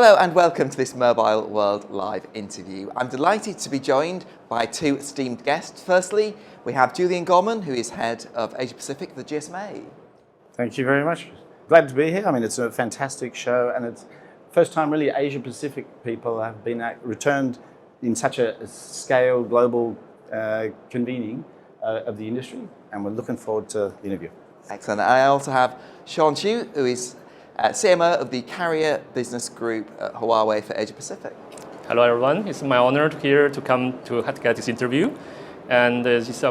Hello and welcome to this Mobile World Live interview. I'm delighted to be joined by two esteemed guests. Firstly, we have Julian Gorman, who is Head of Asia Pacific for the GSMA. Thank you very much. Glad to be here. I mean, it's a fantastic show, and it's the first time really Asia Pacific people have been returned in such a scale, global convening of the industry, and we're looking forward to the interview. Excellent. And I also have Sean Chu, who is CMO of the Carrier Business Group at Huawei for Asia Pacific. Hello everyone, it's my honor to come to get this interview. And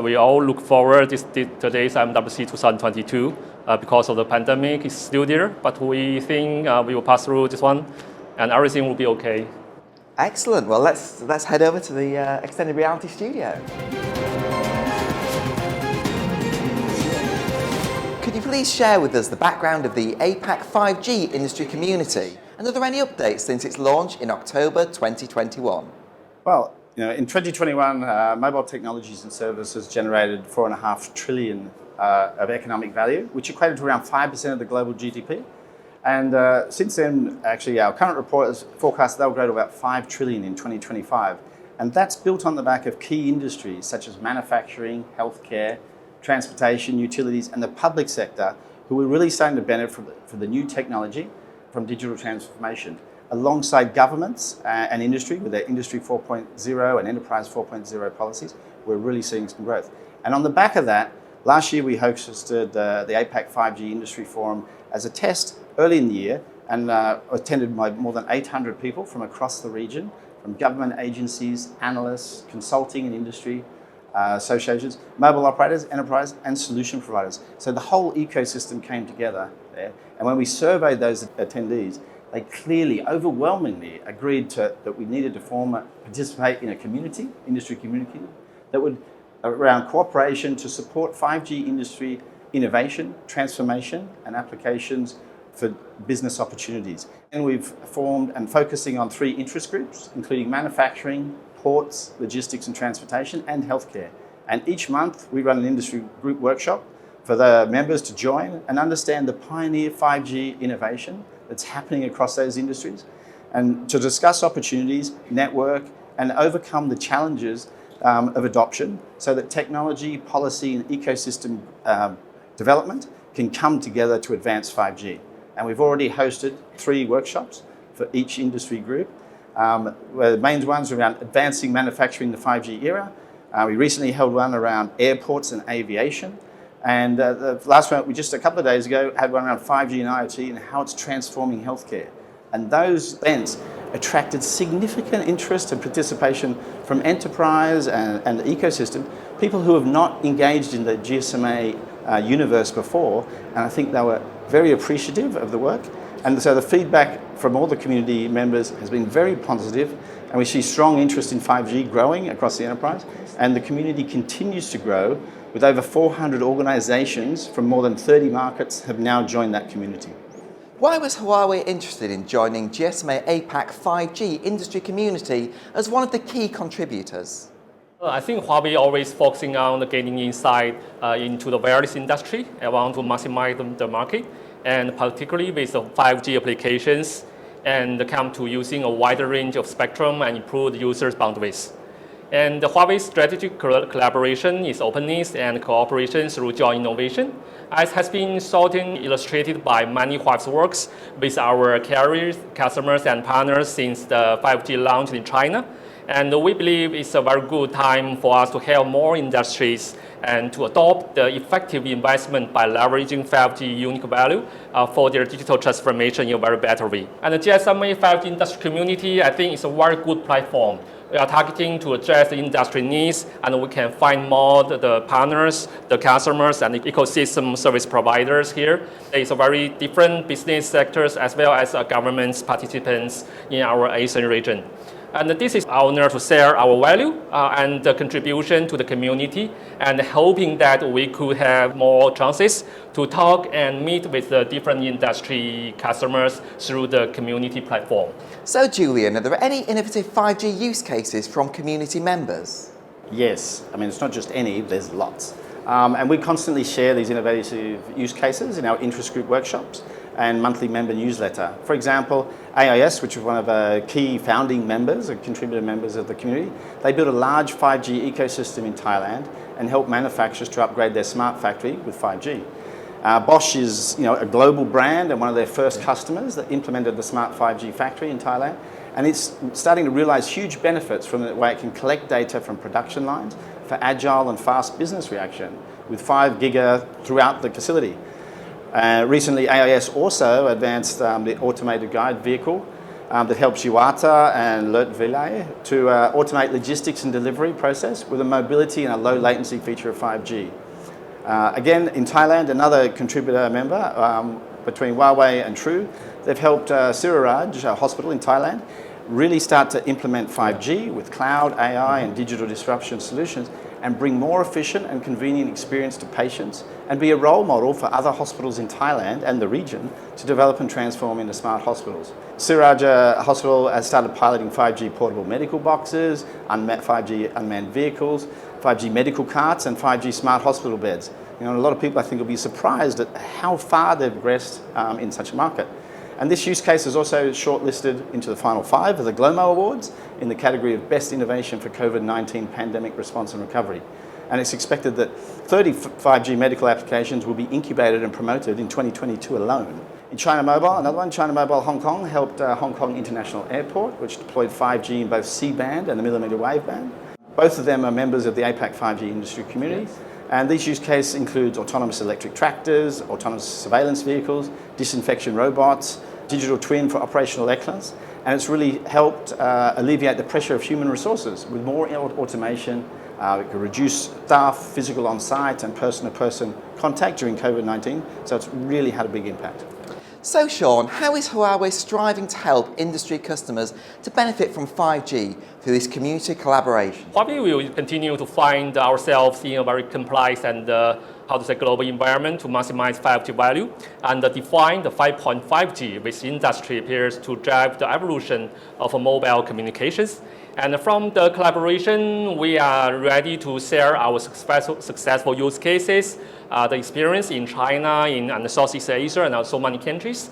we all look forward to today's MWC22 because of the pandemic is still there, but we think we will pass through this one and everything will be okay. Excellent. Well, let's head over to the extended reality studio. Could you please share with us the background of the APAC 5G industry community? And are there any updates since its launch in October 2021? Well, in 2021, mobile technologies and services generated $4.5 trillion of economic value, which equated to around 5% of the global GDP. And since then, actually, our current report has forecast they'll grow to about $5 trillion in 2025. And that's built on the back of key industries such as manufacturing, healthcare, transportation, utilities, and the public sector, who are really starting to benefit from the new technology from digital transformation, alongside governments and industry with their Industry 4.0 and Enterprise 4.0 policies. We're really seeing some growth. And on the back of that, last year we hosted the APAC 5G Industry Forum as a test early in the year, and attended by more than 800 people from across the region, from government agencies, analysts, consulting and industry, associations, mobile operators, enterprise, and solution providers. So the whole ecosystem came together there. And when we surveyed those attendees, they clearly, overwhelmingly agreed that we needed to participate in a community, industry community, that would, around cooperation to support 5G industry innovation, transformation, and applications for business opportunities. And we've formed and focusing on 3 interest groups, including manufacturing, ports, logistics and transportation, and healthcare. And each month we run an industry group workshop for the members to join and understand the pioneer 5G innovation that's happening across those industries, and to discuss opportunities, network, and overcome the challenges of adoption so that technology, policy, and ecosystem development can come together to advance 5G. And we've already hosted 3 workshops for each industry group. The main ones are around advancing manufacturing in the 5G era. We recently held one around airports and aviation. And the last one, we just a couple of days ago, had one around 5G and IoT and how it's transforming healthcare. And those events attracted significant interest and participation from enterprise and the ecosystem, people who have not engaged in the GSMA universe before. And I think they were very appreciative of the work. And so the feedback from all the community members has been very positive, and we see strong interest in 5G growing across the enterprise, and the community continues to grow with over 400 organizations from more than 30 markets have now joined that community. Why was Huawei interested in joining GSMA APAC 5G industry community as one of the key contributors? I think Huawei always focusing on gaining insight into the wireless industry and want to maximize the market, and particularly with the 5G applications, and come to using a wider range of spectrum and improve the users' boundaries. And the Huawei's strategic collaboration is openness and cooperation through joint innovation, as has been sought and illustrated by many Huawei's works with our carriers, customers, and partners since the 5G launch in China. And we believe it's a very good time for us to help more industries and to adopt the effective investment by leveraging 5G unique value for their digital transformation in a very better way. And the GSMA 5G industry community, I think, is a very good platform. We are targeting to address the industry needs, and we can find more the partners, the customers, and the ecosystem service providers here. There is a very different business sectors as well as government participants in our Asian region. And this is our honor to share our value and the contribution to the community, and hoping that we could have more chances to talk and meet with the different industry customers through the community platform. So Julian, are there any innovative 5G use cases from community members? Yes, I mean, it's not just any, there's lots. And we constantly share these innovative use cases in our interest group workshops. and monthly member newsletter. For example, AIS, which is one of our key founding members and contributor members of the community, they built a large 5G ecosystem in Thailand and helped manufacturers to upgrade their smart factory with 5G. Bosch is a global brand and one of their first customers that implemented the smart 5G factory in Thailand. And it's starting to realize huge benefits from the way it can collect data from production lines for agile and fast business reaction with 5 giga throughout the facility. Recently, AIS also advanced the automated guide vehicle that helps Yuata and Lert Vilay to automate logistics and delivery process with a mobility and a low latency feature of 5G. Again, in Thailand, another contributor member between Huawei and True, they've helped Siraraj Hospital in Thailand really start to implement 5G with cloud, AI and digital disruption solutions and bring more efficient and convenient experience to patients and be a role model for other hospitals in Thailand and the region to develop and transform into smart hospitals. Siraj Hospital has started piloting 5G portable medical boxes, 5G unmanned vehicles, 5G medical carts and 5G smart hospital beds. A lot of people I think will be surprised at how far they've progressed in such a market. And this use case is also shortlisted into the final 5 of the GLOMO Awards in the category of Best Innovation for COVID-19 Pandemic Response and Recovery. And it's expected that 30 5G medical applications will be incubated and promoted in 2022 alone. In China Mobile, another one, China Mobile Hong Kong helped Hong Kong International Airport, which deployed 5G in both C-band and the millimeter wave band. Both of them are members of the APAC 5G industry community. And these use cases include autonomous electric tractors, autonomous surveillance vehicles, disinfection robots, digital twin for operational excellence. And it's really helped alleviate the pressure of human resources with more automation. It can reduce staff, physical on-site and person-to-person contact during COVID-19. So it's really had a big impact. So Sean, how is Huawei striving to help industry customers to benefit from 5G through this community collaboration? Huawei will continue to find ourselves in a very complex and global environment to maximize 5G value and define the 5.5G, which industry appears to drive the evolution of mobile communications. And from the collaboration, we are ready to share our successful use cases, the experience in China, in Southeast Asia, and also many countries.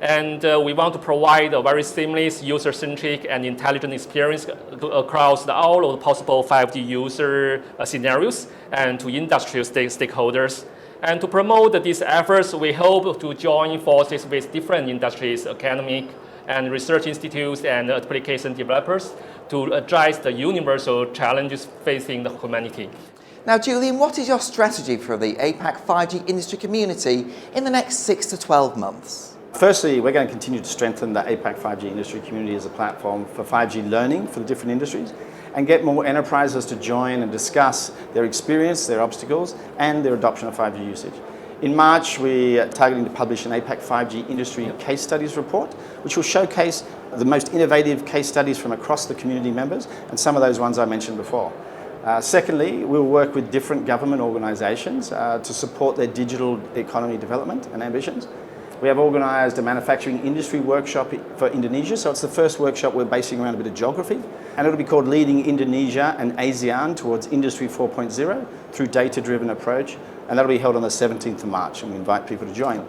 And we want to provide a very seamless, user-centric, and intelligent experience across all of the possible 5G user scenarios and to industry stakeholders. And to promote these efforts, we hope to join forces with different industries, academic and research institutes and application developers to address the universal challenges facing the humanity. Now, Julian, what is your strategy for the APAC 5G industry community in the next 6 to 12 months? Firstly, we're going to continue to strengthen the APAC 5G industry community as a platform for 5G learning for the different industries and get more enterprises to join and discuss their experience, their obstacles, and their adoption of 5G usage. In March, we are targeting to publish an APAC 5G industry case studies report, which will showcase the most innovative case studies from across the community members, and some of those ones I mentioned before. Secondly, we'll work with different government organisations to support their digital economy development and ambitions. We have organised a manufacturing industry workshop for Indonesia, so it's the first workshop we're basing around a bit of geography, and it'll be called Leading Indonesia and ASEAN Towards Industry 4.0 through Data-Driven Approach, and that'll be held on the 17th of March, and we invite people to join.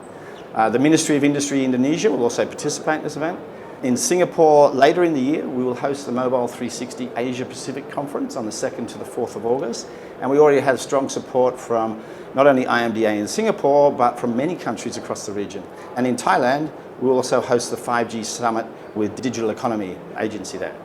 The Ministry of Industry Indonesia will also participate in this event. In Singapore, later in the year, we will host the Mobile 360 Asia Pacific Conference on the 2nd to the 4th of August. And we already have strong support from not only IMDA in Singapore, but from many countries across the region. And in Thailand, we will also host the 5G Summit with the Digital Economy Agency there.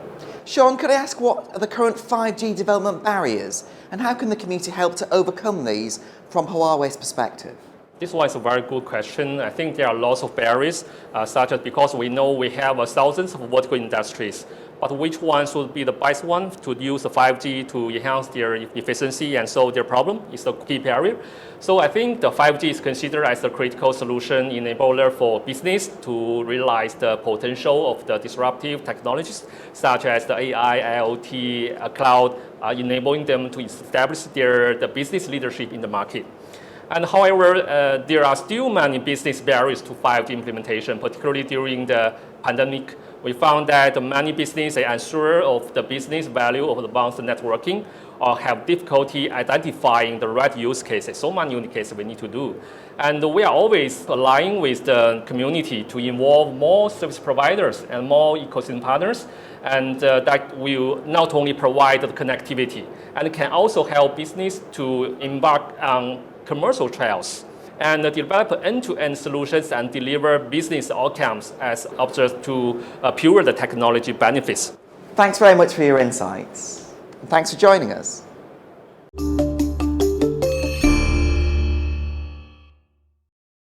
Sean, could I ask what are the current 5G development barriers and how can the community help to overcome these from Huawei's perspective? This one is a very good question. I think there are lots of barriers, such as because we know we have thousands of vertical industries, but which one should be the best one to use the 5G to enhance their efficiency and solve their problem is the key barrier. So I think the 5G is considered as a critical solution enabler for business to realize the potential of the disruptive technologies, such as the AI, IoT, cloud, enabling them to establish the business leadership in the market. And however, there are still many business barriers to 5G implementation, particularly during the pandemic. We found that many businesses are unsure of the business value of advanced networking or have difficulty identifying the right use cases. So many use cases we need to do. And we are always aligning with the community to involve more service providers and more ecosystem partners. And that will not only provide the connectivity, and can also help business to embark on commercial trials and develop end-to-end solutions and deliver business outcomes as opposed to pure the technology benefits. Thanks very much for your insights. And thanks for joining us.